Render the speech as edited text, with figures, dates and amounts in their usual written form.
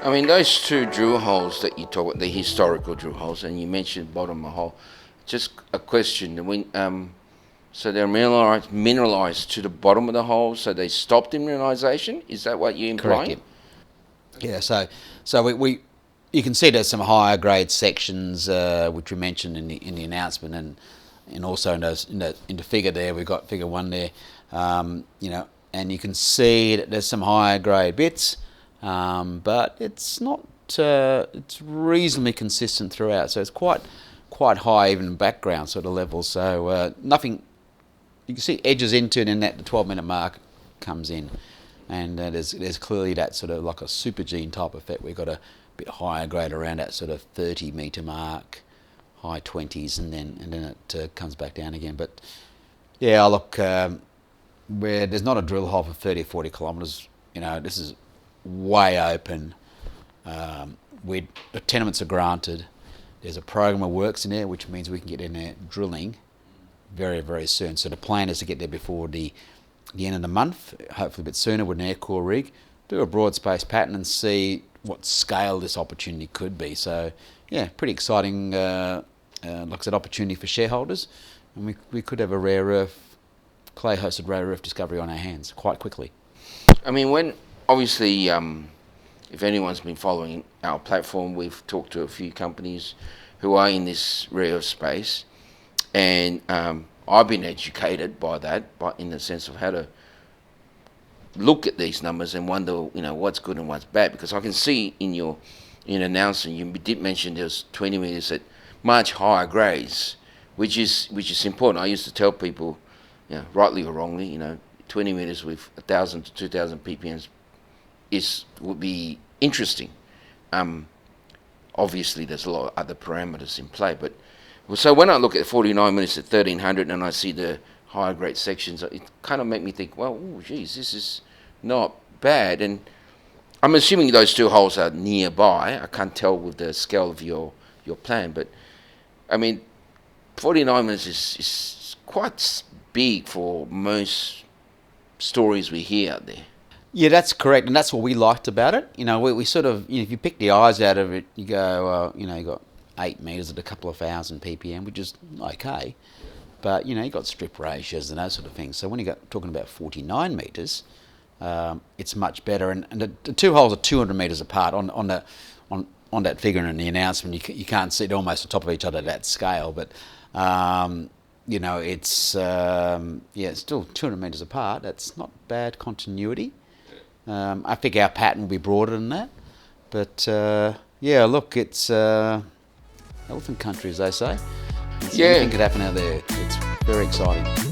I mean, those two drill holes that you talk about, the historical drill holes, and you mentioned bottom of the hole. Just a question. So they're mineralized to the bottom of the hole, so they stopped in mineralization? Is that what you're implying? Correct. Yeah. So you can see there's some higher grade sections which we mentioned in the announcement, and also in the figure there we've got figure 1 there. And you can see that there's some higher grade bits, but it's not. It's reasonably consistent throughout, so it's quite high even in background sort of levels. So nothing. You can see edges into it, and at the 12-minute mark comes in, and there's clearly that sort of like a supergene type effect. We've got a bit higher grade around that sort of 30-metre mark, high 20s, and then it comes back down again. But yeah, look, where there's not a drill hole for 30 or 40 kilometres, this is way open. The tenements are granted. There's a program of works in there, which means we can get in there drilling very, very soon. So the plan is to get there before the end of the month, hopefully a bit sooner with an air core rig, do a broad space pattern and see what scale this opportunity could be. So yeah, pretty exciting, like I said, opportunity for shareholders, and we could have a rare earth, clay-hosted rare earth discovery on our hands quite quickly. I mean, obviously, if anyone's been following our platform, we've talked to a few companies who are in this rare earth space, and I've been educated by that, but in the sense of how to look at these numbers and wonder, what's good and what's bad. Because I can see in announcing, you did mention there's 20 metres at much higher grades, which is important. I used to tell people, rightly or wrongly, 20 metres with 1,000 to 2,000 ppm would be interesting. Obviously, there's a lot of other parameters in play, but so when I look at 49 minutes at 1,300 and I see the higher grade sections, it kind of make me think, well, this is not bad. And I'm assuming those two holes are nearby. I can't tell with the scale of your plan, but I mean, 49 minutes is quite big for most stories we hear out there. Yeah, that's correct, and that's what we liked about it. We sort of, if you pick the eyes out of it, you go, well, you got 8 metres at a couple of thousand ppm, which is okay, but you got strip ratios and those sort of things. So when you got talking about 49 metres, it's much better. And the two holes are 200 metres apart on that figure and in the announcement. You can't see it almost on top of each other at that scale, but it's it's still 200 metres apart. That's not bad continuity. I think our pattern will be broader than that, but look, it's elephant country, as they say. Anything could happen out there. It's very exciting.